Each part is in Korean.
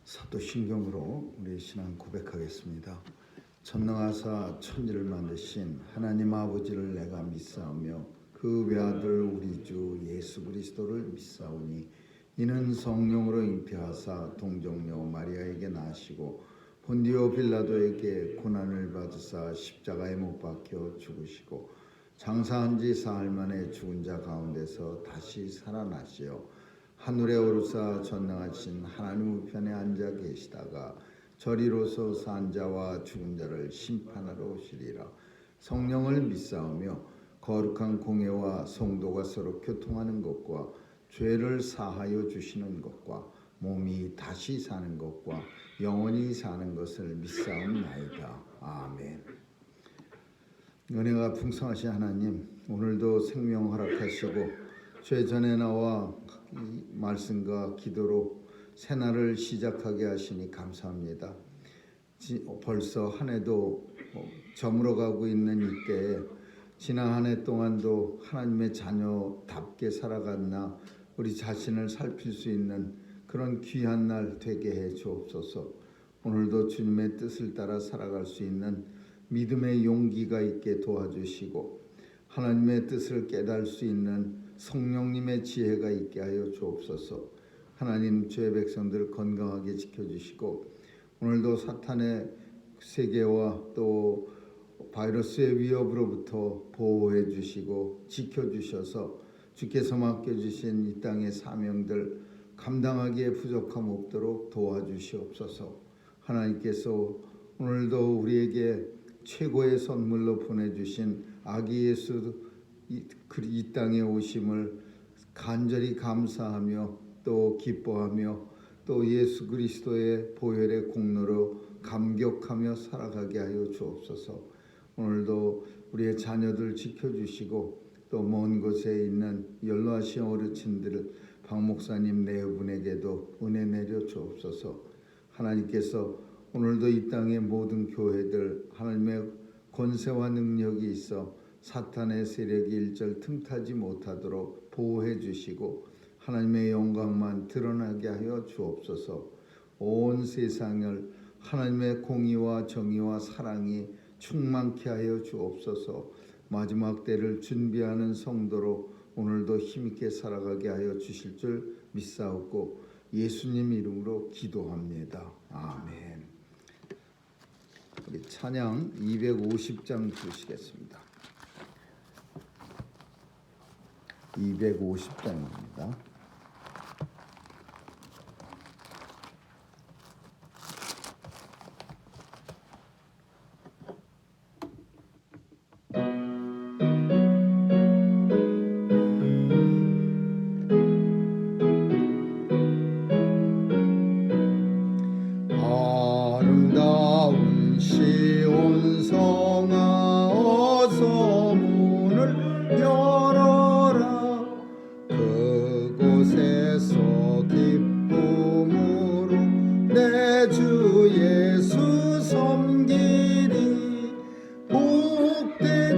사도신경으로 우리 신앙 고백하겠습니다. 전능하사 천지를 만드신 하나님 아버지를 내가 믿사오며 그 외아들 우리 주 예수 그리스도를 믿사오니 이는 성령으로 잉태하사 동정녀 마리아에게 나시고 본디오 빌라도에게 고난을 받으사 십자가에 못 박혀 죽으시고 장사한 지 사흘 만에 죽은 자 가운데서 다시 살아나시어 하늘에 오르사 전능하신 하나님 우편에 앉아 계시다가 저리로서 산 자와 죽은 자를 심판하러 오시리라. 성령을 믿사오며 거룩한 공예와 성도가 서로 교통하는 것과 죄를 사하여 주시는 것과 몸이 다시 사는 것과 영원히 사는 것을 믿사옵나이다. 아멘. 은혜가 풍성하신 하나님, 오늘도 생명 허락하시고 죄전에 나와 이 말씀과 기도로 새날을 시작하게 하시니 감사합니다. 벌써 한 해도 저물어가고 있는 이때에 지난 한 해 동안도 하나님의 자녀답게 살아갔나 우리 자신을 살필 수 있는 그런 귀한 날 되게 해 주옵소서. 오늘도 주님의 뜻을 따라 살아갈 수 있는 믿음의 용기가 있게 도와주시고 하나님의 뜻을 깨달을 수 있는 성령님의 지혜가 있게 하여 주옵소서. 하나님, 주의 백성들 건강하게 지켜주시고 오늘도 사탄의 세계와 또 바이러스의 위협으로부터 보호해 주시고 지켜주셔서 주께서 맡겨주신 이 땅의 사명들 감당하기에 부족함 없도록 도와주시옵소서. 하나님께서 오늘도 우리에게 최고의 선물로 보내주신 아기 예수 이 땅에 오심을 간절히 감사하며 또 기뻐하며 또 예수 그리스도의 보혈의 공로로 감격하며 살아가게 하여 주옵소서. 오늘도 우리의 자녀들 지켜주시고 또 먼 곳에 있는 연로하신 어르신들 박 목사님 네 분에게도 은혜 내려 주옵소서. 하나님께서 오늘도 이 땅의 모든 교회들 하나님의 권세와 능력이 있어 사탄의 세력이 일절 틈타지 못하도록 보호해 주시고 하나님의 영광만 드러나게 하여 주옵소서. 온 세상을 하나님의 공의와 정의와 사랑이 충만케 하여 주옵소서. 마지막 때를 준비하는 성도로 오늘도 힘있게 살아가게 하여 주실 줄 믿사옵고 예수님 이름으로 기도합니다. 아멘. 우리 찬양 250장 주시겠습니다. 250장입니다. 아름다운 시온 성아 어서 문을 열어라. 그곳에서 기쁨으로 내 주 예수 섬기리. 복되도다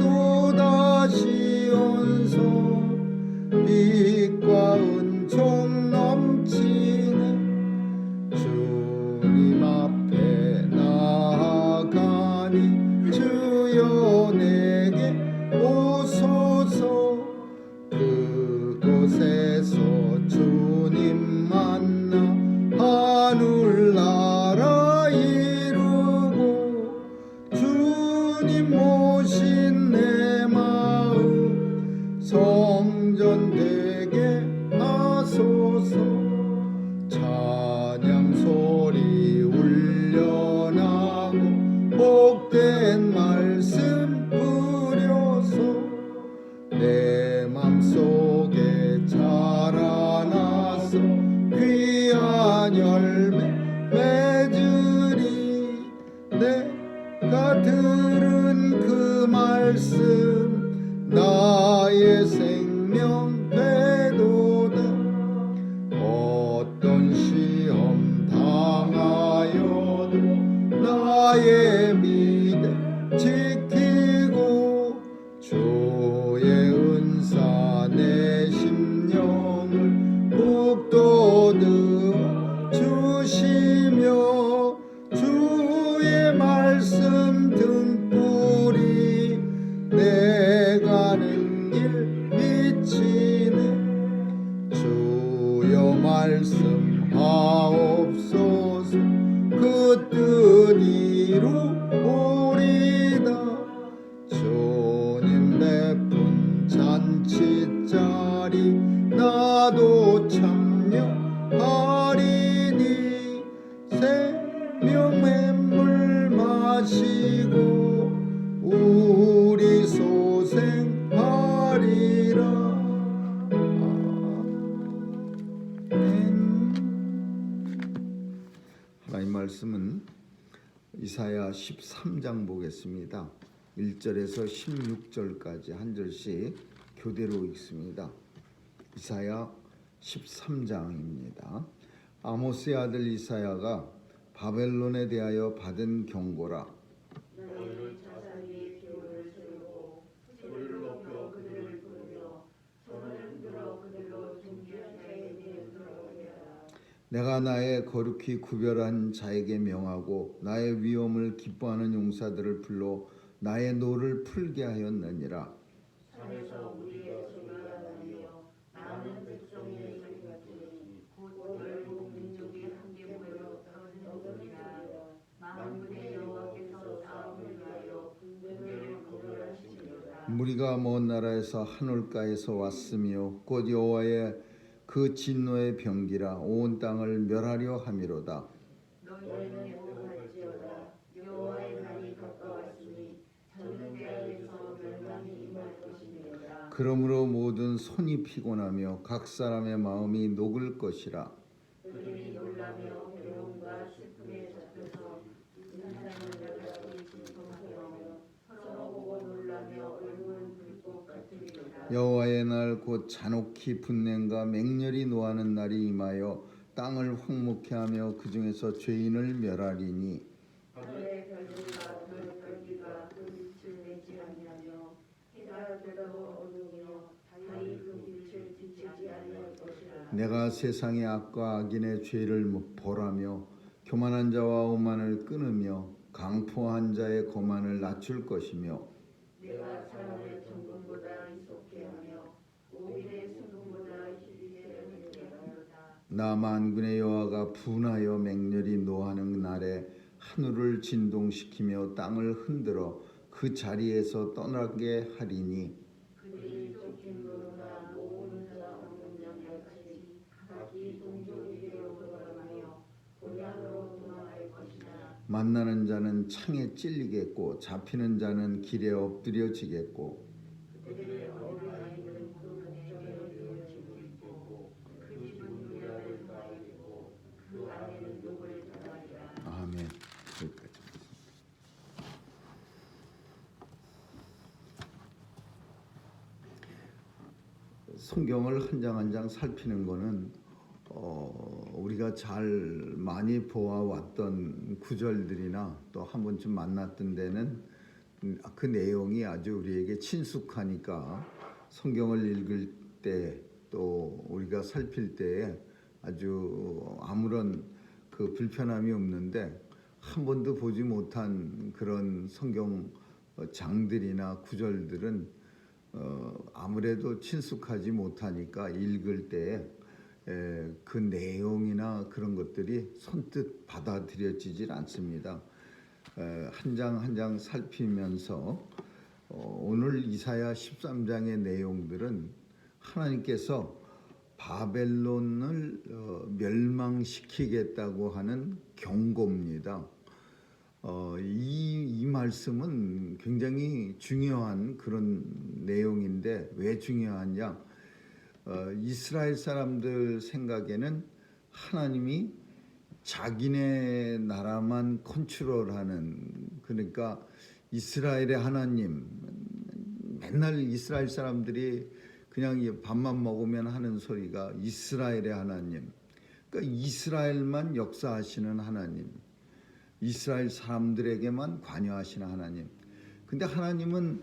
시온성 빛과 은총 넘치네. 주님 앞에 나아가니 주여 내게 오소서. 그곳에서 주님 만나 하늘나라 이루고 주님 모신 내 마음 성전 되게 하소서. 찬양 소리 울려나고 복된 말씀 부려서 내 맘속에 자라나서 귀한 열매 맺으리. 내가 들은 그 말씀 나의 생명 되도다. 어떤 시험 당하여도 나의 미래 지키고 주의 은사 내 심령을 북돋워 주시며 말씀은 이사야 13장 보겠습니다. 1절에서 16절까지 한 절씩 교대로 읽습니다. 이사야 13장입니다. 아모스의 아들 이사야가 바벨론에 대하여 받은 경고라. 너희는 자사위의 기호를 세우고 소리를 높여 그들을 부르며 손을 흔들어 그들로 존귀한 자의 이름을 부르게 하라. 내가 나의 거룩히 구별한 자에게 명하고 나의 위엄을 기뻐하는 용사들을 불러 나의 노를 풀게 하였느니라. 산에서 우리의 소리가 나며 많은 백성의 소리 같으니 곧 열국 민족이 함께 모여 떠드는 소리라. 만군의 여호와께서 싸움을 위하여 군대를 거절하시리로다. 무리가 먼 나라에서 하늘가에서 왔으며 곧 여호와의 그 진노의 병기라 온 땅을 멸하려 함이로다. 너희는 애통할지어다. 여호와의 날이 가까웠으니 전능대하에서 멸망이 임할 것이니라. 그러므로 모든 손이 피곤하며 각 사람의 마음이 녹을 것이라. 그들이 놀라며 괴로움과 슬픔에 잡혀서 인상을 여자들이 진통하며 서로 보고 놀라며 얼굴은 불꽃 같으리로다. 여호와의 날 곧 잔혹히 분냄과 맹렬히 노하는 날이 임하여 땅을 황무케 하며 그 중에서 죄인을 멸하리니 하늘의 별들과 그 별기가 그 빛을 내지 아니하며 해가 되도 어두우며 달이 그 빛을 비치지 아니할 것이라. 내가 세상의 악과 악인의 죄를 보라며 교만한 자와 오만을 끊으며 강포한 자의 거만을 낮출 것이며 내가 사람의 정금보다 희속케 하며 오일의 순금보다 희귀하게 하리로다. 나 만군의 여호와가 분하여 맹렬히 노하는 날에 하늘을 진동시키며 땅을 흔들어 그 자리에서 떠나게 하리니 그들이 쫓긴 노루나 모으는 자 없는 양같이 각기 동족에게로 돌아가며 본향으로 도망할 것이나 만나는 자는 창에 찔리겠고 잡히는 자는 길에 엎드려지겠고 그들의 어린아이들은 그 목전으로 되어지고 있고 그 집은 유야를 당하겠고 그 안에는 욕을 당하리라. 아멘. 여기까지. 성경을 한 장 한 장 살피는 거는 우리가 잘 많이 보아왔던 구절들이나 또 한 번쯤 만났던 데는 그 내용이 아주 우리에게 친숙하니까 성경을 읽을 때 또 우리가 살필 때에 아주 아무런 그 불편함이 없는데 한 번도 보지 못한 그런 성경 장들이나 구절들은 아무래도 친숙하지 못하니까 읽을 때 그 내용이나 그런 것들이 선뜻 받아들여지질 않습니다. 한 장 한 장 살피면서 오늘 이사야 13장의 내용들은 하나님께서 바벨론을 멸망시키겠다고 하는 경고입니다. 이 말씀은 굉장히 중요한 그런 내용인데 왜 중요하냐? 이스라엘 사람들 생각에는 하나님이 자기네 나라만 컨트롤하는, 그러니까 이스라엘의 하나님, 맨날 이스라엘 사람들이 그냥 밥만 먹으면 하는 소리가 이스라엘의 하나님, 그러니까 이스라엘만 역사하시는 하나님, 이스라엘 사람들에게만 관여하시는 하나님. 근데 하나님은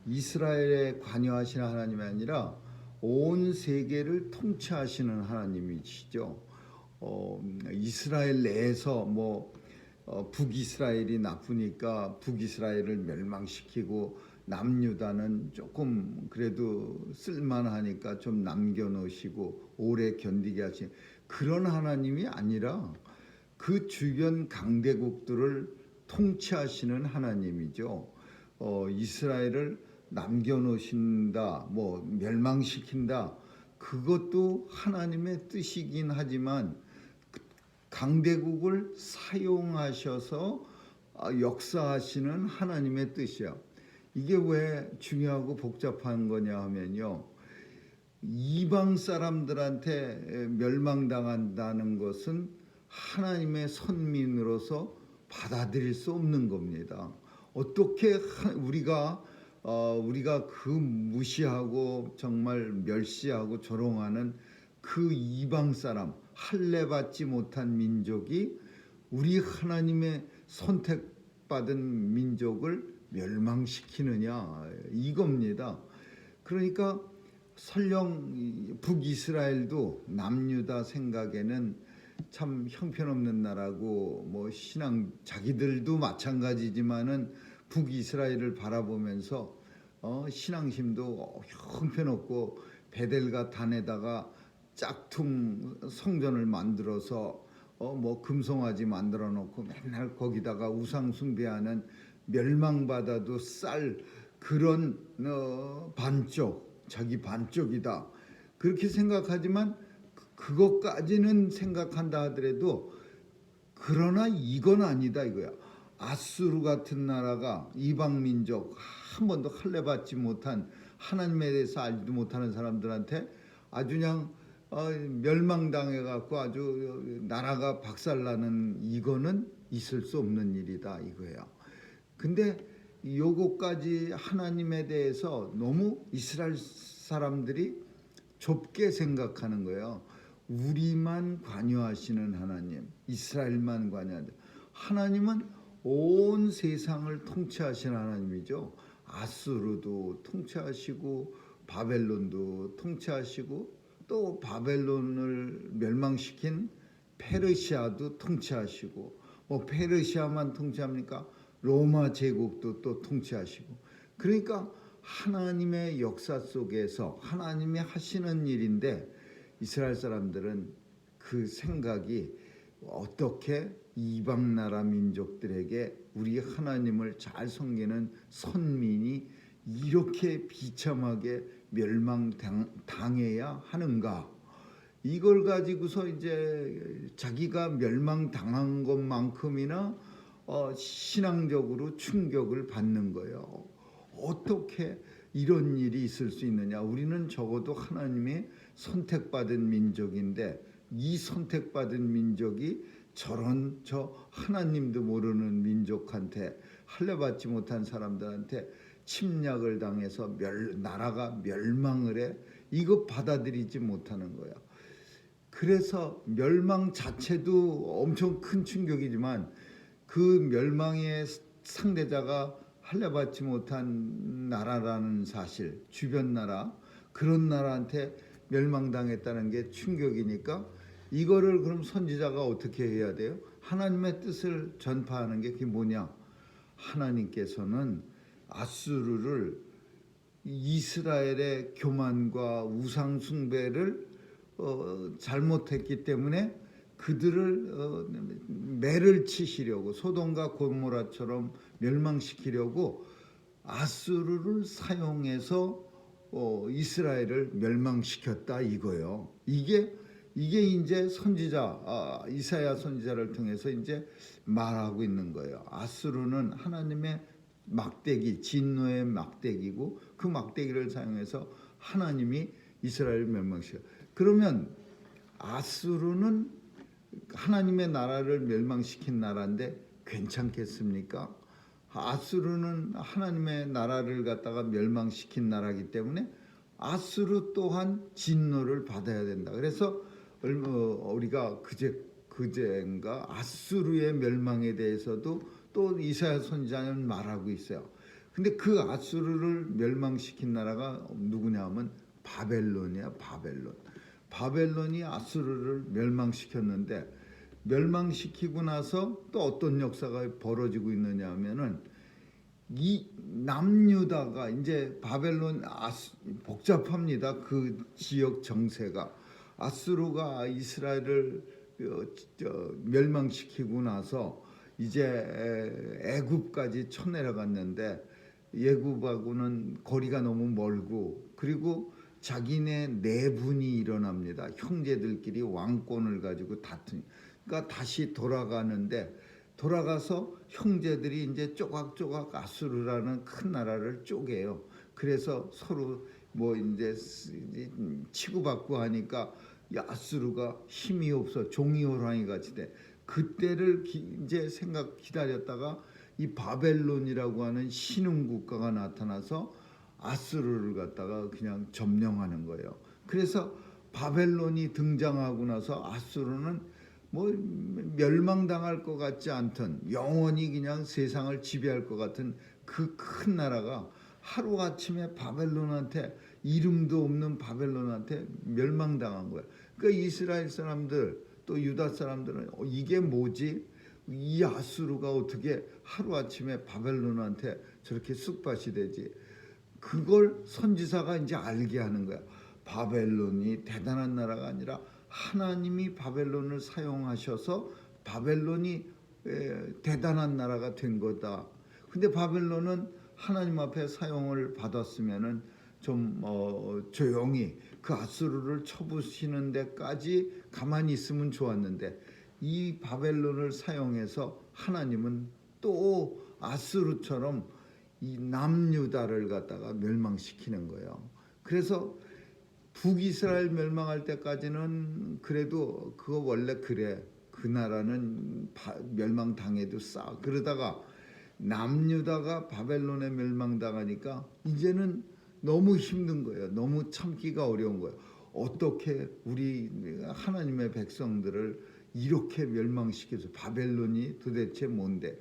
이스라엘에 관여하시는 하나님이 아니라 온 세계를 통치하시는 하나님이시죠. 이스라엘 내에서 북이스라엘이 나쁘니까 북이스라엘을 멸망시키고 남유다는 조금 그래도 쓸만하니까 좀 남겨놓으시고 오래 견디게 하신 그런 하나님이 아니라 그 주변 강대국들을 통치하시는 하나님이죠. 이스라엘을 남겨놓으신다, 멸망시킨다, 그것도 하나님의 뜻이긴 하지만 강대국을 사용하셔서 역사하시는 하나님의 뜻이야. 이게 왜 중요하고 복잡한 거냐 하면요, 이방 사람들한테 멸망당한다는 것은 하나님의 선민으로서 받아들일 수 없는 겁니다. 어떻게 우리가 그 무시하고 정말 멸시하고 조롱하는 그 이방 사람, 할례 받지 못한 민족이 우리 하나님의 선택받은 민족을 멸망시키느냐, 이겁니다. 그러니까 설령 북이스라엘도 남유다 생각에는 참 형편없는 나라고, 뭐 신앙 자기들도 마찬가지지만은 북이스라엘을 바라보면서 신앙심도 형편없고 베델과 단에다가 짝퉁 성전을 만들어서 뭐 금송아지 만들어 놓고 맨날 거기다가 우상 숭배하는, 멸망받아도 쌀 그런 반쪽, 자기 반쪽이다 그렇게 생각하지만, 그것까지는 생각한다 하더라도 그러나 이건 아니다 이거야. 아수르 같은 나라가 이방 민족, 한 번도 할례 받지 못한, 하나님에 대해서 알지도 못하는 사람들한테 아주 그냥 멸망당해 갖고 아주 나라가 박살나는, 이거는 있을 수 없는 일이다 이거예요. 근데 요거까지 하나님에 대해서 너무 이스라엘 사람들이 좁게 생각하는 거예요. 우리만 관여하시는 하나님, 이스라엘만 관여하는 하나님은 온 세상을 통치하시는 하나님이죠. 아수르도 통치하시고 바벨론도 통치하시고 또 바벨론을 멸망시킨 페르시아도 통치하시고, 뭐 페르시아만 통치합니까? 로마 제국도 또 통치하시고. 그러니까 하나님의 역사 속에서 하나님이 하시는 일인데, 이스라엘 사람들은 그 생각이 어떻게 이방 나라 민족들에게 우리 하나님을 잘 섬기는 선민이 이렇게 비참하게 멸망당해야 하는가, 이걸 가지고서 이제 자기가 멸망당한 것만큼이나 신앙적으로 충격을 받는 거예요. 어떻게 이런 일이 있을 수 있느냐. 우리는 적어도 하나님의 선택받은 민족인데, 이 선택받은 민족이 저런 저 하나님도 모르는 민족한테, 할례 받지 못한 사람들한테 침략을 당해서 나라가 멸망을 해, 이거 받아들이지 못하는 거야. 그래서 멸망 자체도 엄청 큰 충격이지만, 그 멸망의 상대자가 할례 받지 못한 나라라는 사실, 주변 나라, 그런 나라한테 멸망당했다는 게 충격이니까, 이거를 그럼 선지자가 어떻게 해야 돼요? 하나님의 뜻을 전파하는 게 그게 뭐냐? 하나님께서는 아수르를, 이스라엘의 교만과 우상 숭배를 잘못했기 때문에 그들을 매를 치시려고, 소돔과 고모라처럼 멸망시키려고 아수르를 사용해서 이스라엘을 멸망시켰다 이거요. 이게 이제 선지자 이사야 선지자를 통해서 이제 말하고 있는 거예요. 아수르는 하나님의 막대기, 진노의 막대기고, 그 막대기를 사용해서 하나님이 이스라엘을 멸망시켜. 그러면 아수르는 하나님의 나라를 멸망시킨 나라인데 괜찮겠습니까? 아수르는 하나님의 나라를 갖다가 멸망시킨 나라이기 때문에 아수르 또한 진노를 받아야 된다. 그래서 우리가 그제인가 아수르의 멸망에 대해서도 또 이사야 선지자는 말하고 있어요. 근데 그 아수르를 멸망시킨 나라가 누구냐면 바벨론이야. 바벨론이 아수르를 멸망시켰는데, 멸망시키고 나서 또 어떤 역사가 벌어지고 있느냐 하면은, 이 남유다가 이제 바벨론 복잡합니다. 그 지역 정세가. 아수르가 이스라엘을 멸망시키고 나서 이제 애굽까지 쳐내려갔는데, 애굽하고는 거리가 너무 멀고, 그리고 자기네 내분이 일어납니다. 형제들끼리 왕권을 가지고 그러니까 다시 돌아가는데, 돌아가서 형제들이 이제 조각조각 아수르라는 큰 나라를 쪼개요. 그래서 서로 뭐 이제 치고받고 하니까 이 아수르가 힘이 없어 종이 호랑이 같이 돼. 그때를 이제 기다렸다가 이 바벨론이라고 하는 신흥 국가가 나타나서 아수르를 갖다가 그냥 점령하는 거예요. 그래서 바벨론이 등장하고 나서 아수르는 뭐 멸망당할 것 같지 않던, 영원히 그냥 세상을 지배할 것 같은 그 큰 나라가 하루아침에 바벨론한테, 이름도 없는 바벨론한테 멸망당한 거예요. 그러니까 이스라엘 사람들 또 유다 사람들은 이게 뭐지? 이 아수르가 어떻게 하루아침에 바벨론한테 저렇게 쑥밭이 되지? 그걸 선지자가 이제 알게 하는 거야. 바벨론이 대단한 나라가 아니라 하나님이 바벨론을 사용하셔서 바벨론이 대단한 나라가 된 거다. 근데 바벨론은 하나님 앞에 사용을 받았으면은 좀 조용히 그 아수르를 쳐부시는 데까지 가만히 있으면 좋았는데, 이 바벨론을 사용해서 하나님은 또 아수르처럼 이 남유다를 갖다가 멸망시키는 거예요. 그래서 북이스라엘 멸망할 때까지는 그래도 그거 원래 그래, 그 나라는 멸망당해도 싸. 그러다가 남유다가 바벨론에 멸망당하니까 이제는 너무 힘든 거예요. 너무 참기가 어려운 거예요. 어떻게 우리 하나님의 백성들을 이렇게 멸망시켜서, 바벨론이 도대체 뭔데?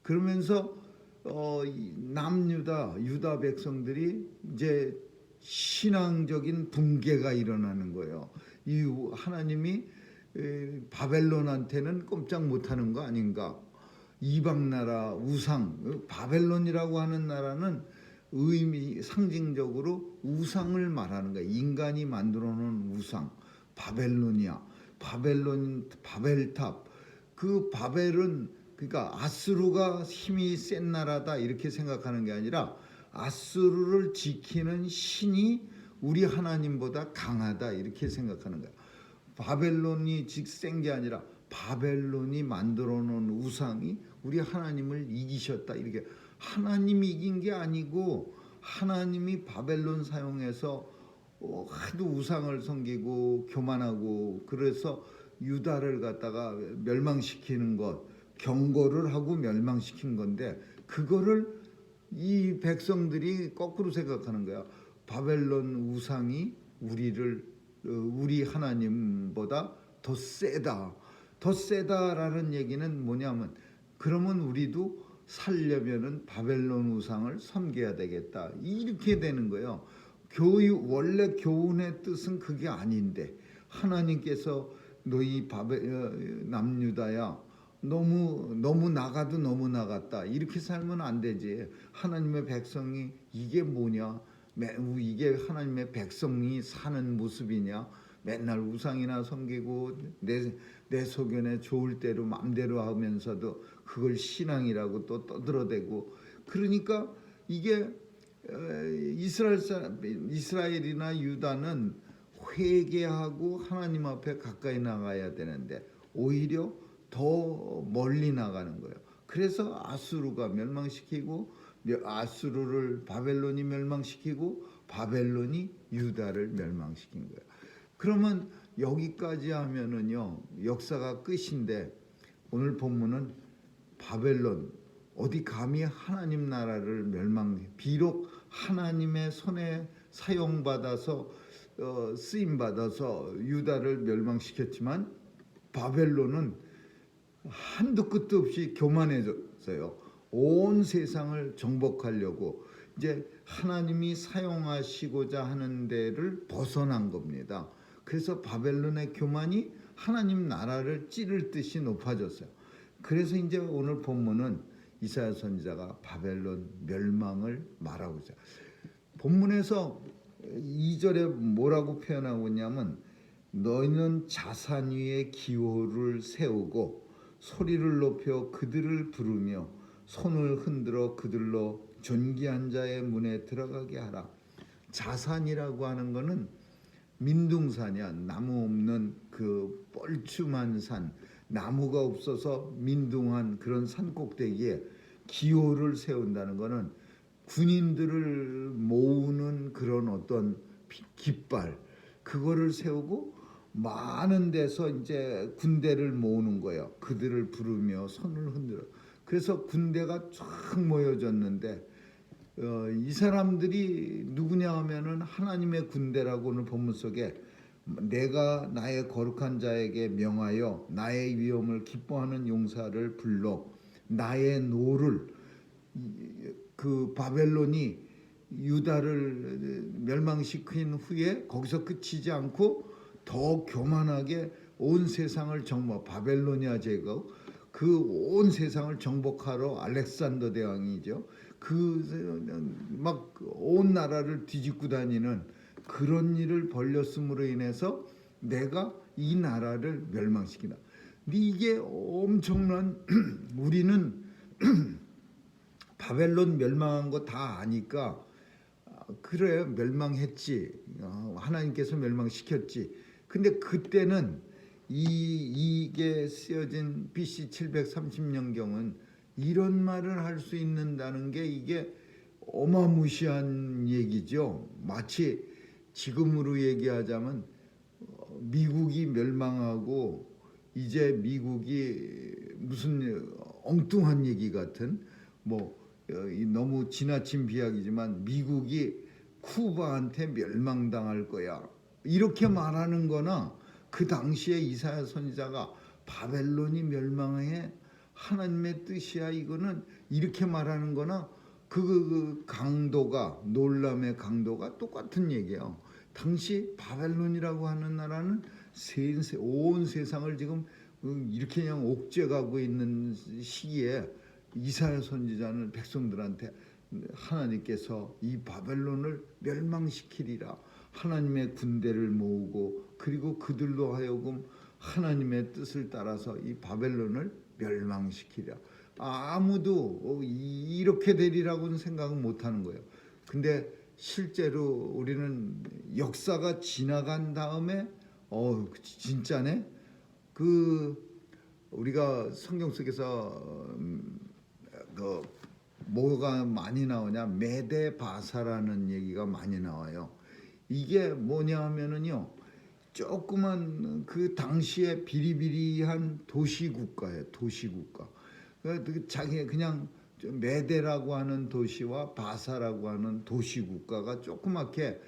그러면서 남유다, 유다 백성들이 이제 신앙적인 붕괴가 일어나는 거예요. 이 하나님이 바벨론한테는 꼼짝 못하는 거 아닌가? 이방 나라 우상, 바벨론이라고 하는 나라는 의미 상징적으로 우상을 말하는 거야. 인간이 만들어 놓은 우상, 바벨론이야. 바벨탑. 그 바벨은, 그러니까 아수르가 힘이 센 나라다 이렇게 생각하는 게 아니라 아수르를 지키는 신이 우리 하나님보다 강하다 이렇게 생각하는 거야. 바벨론이 센 게 아니라 바벨론이 만들어 놓은 우상이 우리 하나님을 이기셨다, 이렇게. 하나님이 이긴 게 아니고 하나님이 바벨론 사용해서 하도 우상을 섬기고 교만하고 그래서 유다를 갖다가 멸망시키는 것, 경고를 하고 멸망시킨 건데, 그거를 이 백성들이 거꾸로 생각하는 거야. 바벨론 우상이 우리 하나님보다 더 세다. 더 세다라는 얘기는 뭐냐면, 그러면 우리도 살려면은 바벨론 우상을 섬겨야 되겠다, 이렇게 되는 거예요. 원래 교훈의 뜻은 그게 아닌데, 하나님께서 너희 남유다야, 너무 나가도 너무 나갔다, 이렇게 살면 안 되지. 하나님의 백성이 이게 뭐냐? 이게 하나님의 백성이 사는 모습이냐? 맨날 우상이나 섬기고 내 소견에 좋을 대로 마음대로 하면서도 그걸 신앙이라고 또 떠들어대고. 그러니까 이게 이스라엘이나 유다는 회개하고 하나님 앞에 가까이 나가야 되는데 오히려 더 멀리 나가는 거예요. 그래서 아수르가 멸망시키고, 아수르를 바벨론이 멸망시키고, 바벨론이 유다를 멸망시킨 거예요. 그러면 여기까지 하면은요 역사가 끝인데, 오늘 본문은 바벨론, 어디 감히 하나님 나라를 비록 하나님의 손에 사용받아서 쓰임받아서 유다를 멸망시켰지만 바벨론은 한도 끝도 없이 교만해졌어요. 온 세상을 정복하려고 이제 하나님이 사용하시고자 하는 데를 벗어난 겁니다. 그래서 바벨론의 교만이 하나님 나라를 찌를 듯이 높아졌어요. 그래서 이제 오늘 본문은 이사야 선지자가 바벨론 멸망을 말하고 있어요. 본문에서 2절에 뭐라고 표현하고 있냐면, 너희는 자산 위에 기호를 세우고 소리를 높여 그들을 부르며 손을 흔들어 그들로 존귀한 자의 문에 들어가게 하라. 자산이라고 하는 거는 민둥산이야. 나무 없는 그 뻘쭘한 산, 나무가 없어서 민둥한 그런 산 꼭대기에 기호를 세운다는 거는 군인들을 모으는 그런 어떤 깃발, 그거를 세우고 많은 데서 이제 군대를 모으는 거예요. 그들을 부르며 손을 흔들어. 그래서 군대가 쫙 모여졌는데 이 사람들이 누구냐 하면은 하나님의 군대라고 오늘 본문 속에 내가 나의 거룩한 자에게 명하여 나의 위엄을 기뻐하는 용사를 불러 나의 노를 그 바벨론이 유다를 멸망시킨 후에 거기서 그치지 않고 더 교만하게 온 세상을 정복 바벨로니아 제국 그 온 세상을 정복하러 알렉산더 대왕이죠. 그 막 온 나라를 뒤집고 다니는 그런 일을 벌렸음으로 인해서 내가 이 나라를 멸망시키다. 근데 이게 엄청난 우리는 바벨론 멸망한 거 다 아니까 그래 멸망했지 하나님께서 멸망시켰지. 근데 그때는 이게 쓰여진 BC 730년경은 이런 말을 할 수 있는다는 게 이게 어마무시한 얘기죠. 마치 지금으로 얘기하자면 미국이 멸망하고 이제 미국이 무슨 엉뚱한 얘기 같은 너무 지나친 비약이지만 미국이 쿠바한테 멸망당할 거야 이렇게 말하는 거나 그 당시에 이사야 선지자가 바벨론이 멸망해 하나님의 뜻이야 이거는 이렇게 말하는 거나 그 강도가 놀람의 강도가 똑같은 얘기예요. 당시 바벨론이라고 하는 나라는 온 세상을 지금 이렇게 그냥 옥죄가고 있는 시기에 이사야 선지자는 백성들한테 하나님께서 이 바벨론을 멸망시키리라 하나님의 군대를 모으고 그리고 그들로 하여금 하나님의 뜻을 따라서 이 바벨론을 멸망시키랴. 아무도 이렇게 되리라고는 생각은 못하는 거예요. 근데 실제로 우리는 역사가 지나간 다음에 진짜네. 우리가 성경 속에서 뭐가 많이 나오냐 메데바사라는 얘기가 많이 나와요. 이게 뭐냐 하면은요 조그만 그 당시에 비리비리한 도시국가예요. 도시국가. 자기 그냥 메데라고 하는 도시와 바사라고 하는 도시국가가 조그맣게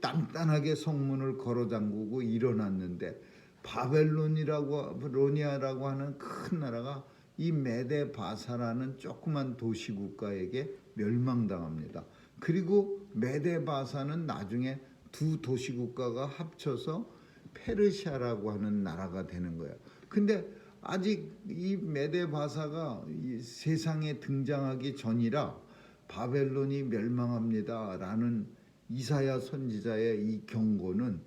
단단하게 성문을 걸어 잠그고 일어났는데 바벨로니아라고 하는 큰 나라가 이 메데 바사라는 조그만 도시국가에게 멸망당합니다. 그리고 메데 바사는 나중에 두 도시국가가 합쳐서 페르시아라고 하는 나라가 되는 거예요. 근데 아직 이 메데 바사가 이 세상에 등장하기 전이라 바벨론이 멸망합니다라는 이사야 선지자의 이 경고는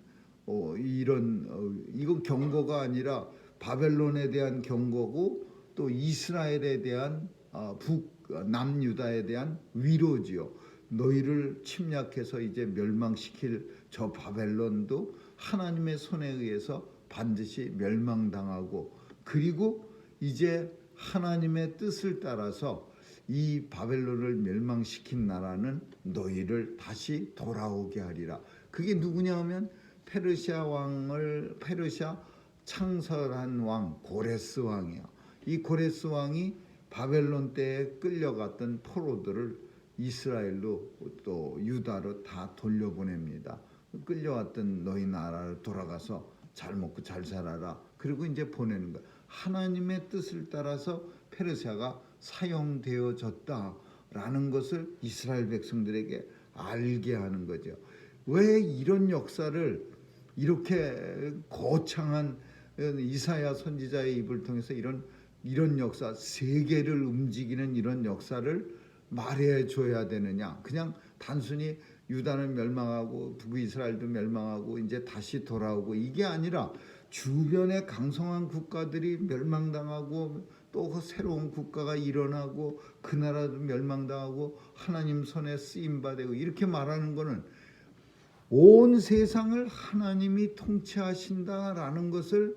이건 경고가 아니라 바벨론에 대한 경고고 또 이스라엘에 대한 남유다에 대한 위로지요. 너희를 침략해서 이제 멸망시킬 저 바벨론도 하나님의 손에 의해서 반드시 멸망당하고 그리고 이제 하나님의 뜻을 따라서 이 바벨론을 멸망시킨 나라는 너희를 다시 돌아오게 하리라. 그게 누구냐 하면 페르시아 창설한 왕 고레스 왕이야. 이 고레스 왕이 바벨론 때에 끌려갔던 포로들을 이스라엘로 또 유다로 다 돌려보냅니다. 끌려왔던 너희 나라를 돌아가서 잘 먹고 잘 살아라. 그리고 이제 보내는 거야. 하나님의 뜻을 따라서 페르시아가 사용되어졌다라는 것을 이스라엘 백성들에게 알게 하는 거죠. 왜 이런 역사를 이렇게 거창한 이사야 선지자의 입을 통해서 이런 역사, 세계를 움직이는 이런 역사를 말해줘야 되느냐? 그냥 단순히 유다는 멸망하고 북이스라엘도 멸망하고 이제 다시 돌아오고 이게 아니라 주변의 강성한 국가들이 멸망당하고 또 새로운 국가가 일어나고 그 나라도 멸망당하고 하나님 손에 쓰임받고 이렇게 말하는 거는 온 세상을 하나님이 통치하신다라는 것을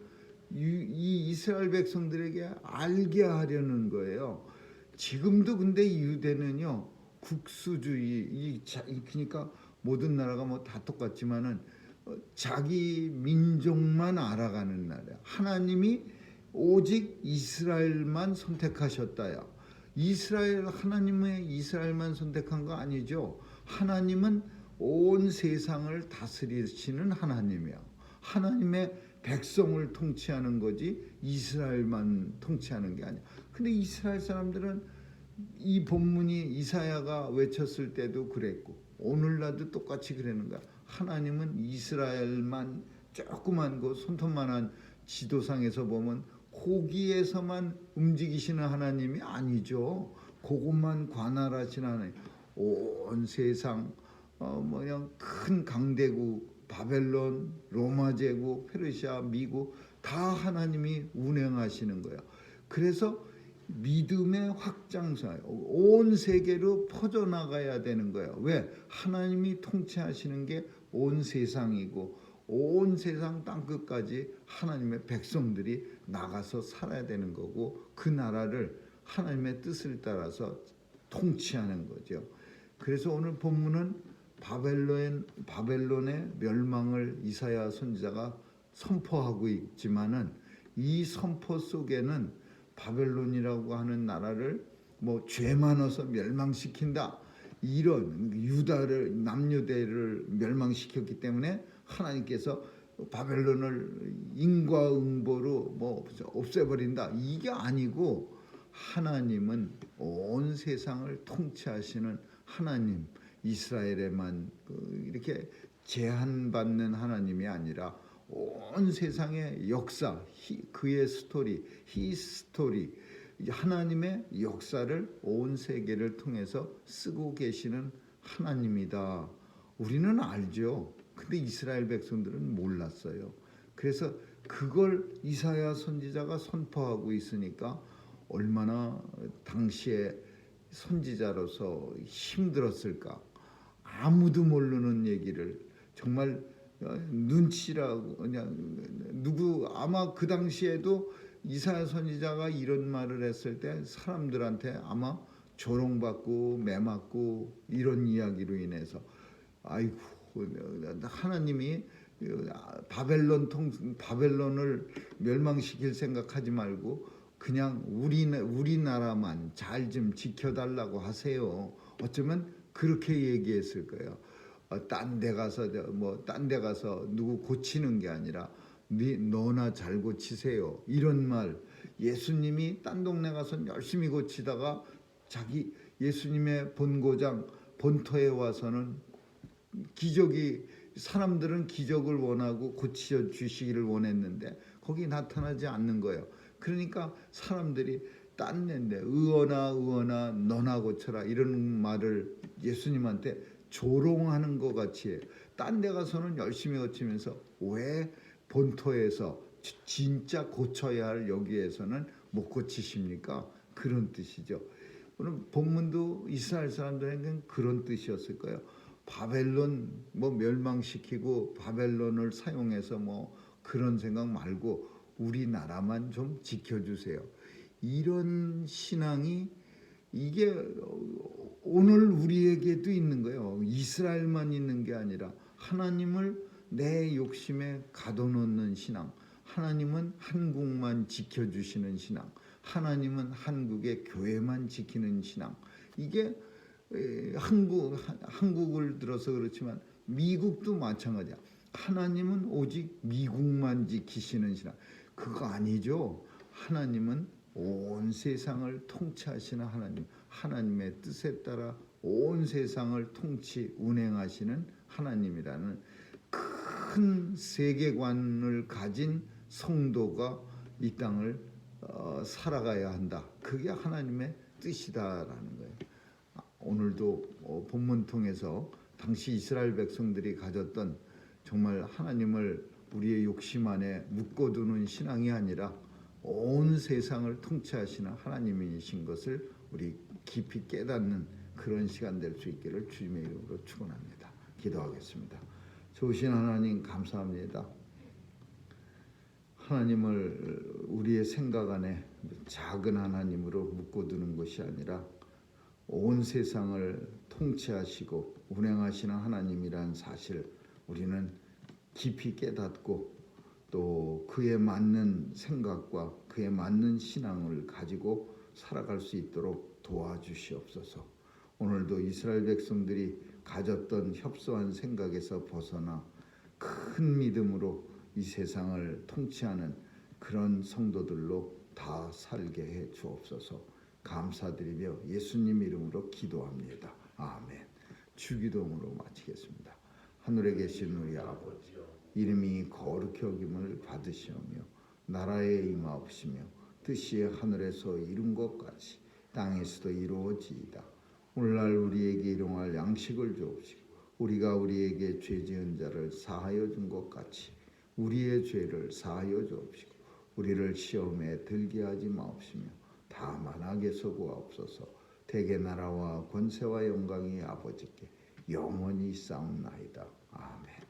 이 이스라엘 백성들에게 알게 하려는 거예요. 지금도 근데 국수주의 그러니까 모든 나라가 다 똑같지만은 자기 민족만 알아가는 나라야. 하나님이 오직 이스라엘만 선택하셨다야. 하나님의 이스라엘만 선택한 거 아니죠. 하나님은 온 세상을 다스리시는 하나님이야. 하나님의 백성을 통치하는 거지 이스라엘만 통치하는 게 아니야. 근데 이스라엘 사람들은 이 본문이 이사야가 외쳤을 때도 그랬고 오늘날도 똑같이 그러는 거야. 하나님은 이스라엘만 조그만 거 손톱만한 지도상에서 보면 거기에서만 움직이시는 하나님이 아니죠. 그것만 관할하시는 하나님. 온 세상 그냥 큰 강대국 바벨론, 로마 제국, 페르시아, 미국 다 하나님이 운행하시는 거예요. 그래서 믿음의 확장사, 온 세계로 퍼져나가야 되는 거예요. 왜? 하나님이 통치하시는 게 온 세상이고 온 세상 땅끝까지 하나님의 백성들이 나가서 살아야 되는 거고 그 나라를 하나님의 뜻을 따라서 통치하는 거죠. 그래서 오늘 본문은 바벨론의 멸망을 이사야 선지자가 선포하고 있지만은 이 선포 속에는 바벨론이라고 하는 나라를 뭐 죄 많아서 멸망시킨다 이런 유다를 남유대를 멸망시켰기 때문에 하나님께서 바벨론을 인과응보로 뭐 없애버린다 이게 아니고 하나님은 온 세상을 통치하시는 하나님 이스라엘에만 이렇게 제한받는 하나님이 아니라 온 세상의 역사 그의 스토리 히스토리 하나님의 역사를 온 세계를 통해서 쓰고 계시는 하나님이다. 우리는 알죠. 근데 이스라엘 백성들은 몰랐어요. 그래서 그걸 이사야 선지자가 선포하고 있으니까 얼마나 당시에 선지자로서 힘들었을까. 아무도 모르는 얘기를 정말 눈치라고 그냥 누구 아마 그 당시에도 이사야 선지자가 이런 말을 했을 때 사람들한테 아마 조롱받고 매맞고 이런 이야기로 인해서 아이고 하나님이 바벨론을 멸망시킬 생각하지 말고 그냥 우리나라만 잘 좀 지켜달라고 하세요. 어쩌면 그렇게 얘기했을 거예요. 딴 데 가서 누구 고치는 게 아니라 너나 잘 고치세요. 이런 말. 예수님이 딴 동네 가서 열심히 고치다가 자기 예수님의 본고장 본토에 와서는 사람들은 기적을 원하고 고쳐 주시기를 원했는데 거기 나타나지 않는 거예요. 그러니까 사람들이 딴 데인데 의원아 너나 고쳐라 이런 말을 예수님한테 조롱하는 것 같이 해요. 딴 데 가서는 열심히 고치면서 왜 본토에서 진짜 고쳐야 할 여기에서는 못 고치십니까? 그런 뜻이죠. 오늘 본문도 이스라엘 사람들에게는 그런 뜻이었을 거예요. 바벨론 멸망시키고 바벨론을 사용해서 그런 생각 말고 우리나라만 좀 지켜주세요. 이런 신앙이 이게 오늘 우리에게도 있는 거예요. 이스라엘만 있는 게 아니라 하나님을 내 욕심에 가둬놓는 신앙, 하나님은 한국만 지켜주시는 신앙, 하나님은 한국의 교회만 지키는 신앙. 이게 한국을 들어서 그렇지만 미국도 마찬가지야. 하나님은 오직 미국만 지키시는 신앙. 그거 아니죠. 하나님은 온 세상을 통치하시는 하나님, 하나님의 뜻에 따라 온 세상을 운행하시는 하나님이라는 큰 세계관을 가진 성도가 이 땅을 살아가야 한다. 그게 하나님의 뜻이다라는 거예요. 오늘도 본문 통해서 당시 이스라엘 백성들이 가졌던 정말 하나님을 우리의 욕심 안에 묶어두는 신앙이 아니라 온 세상을 통치하시는 하나님이신 것을 우리 깊이 깨닫는 그런 시간 될 수 있기를 주님의 이름으로 축원합니다. 기도하겠습니다. 좋으신 하나님 감사합니다. 하나님을 우리의 생각 안에 작은 하나님으로 묶어두는 것이 아니라 온 세상을 통치하시고 운행하시는 하나님이라는 사실 우리는 깊이 깨닫고 또 그에 맞는 생각과 그에 맞는 신앙을 가지고 살아갈 수 있도록 도와주시옵소서. 오늘도 이스라엘 백성들이 가졌던 협소한 생각에서 벗어나 큰 믿음으로 이 세상을 통치하는 그런 성도들로 다 살게 해 주옵소서. 감사드리며 예수님 이름으로 기도합니다. 아멘. 주기도문으로 마치겠습니다. 하늘에 계신 우리 아버지, 이름이 거룩히 여김을 받으시오며 나라에 임하옵시며 뜻이 하늘에서 이룬 것 같이 땅에서도 이루어지이다. 오늘날 우리에게 일용할 양식을 주옵시고 우리가 우리에게 죄 지은 자를 사하여 준 것 같이 우리의 죄를 사하여 주옵시고 우리를 시험에 들게 하지 마옵시며 다만 악에서 구하옵소서. 대개 나라와 권세와 영광이 아버지께 영원히 있사옵나이다. 아멘.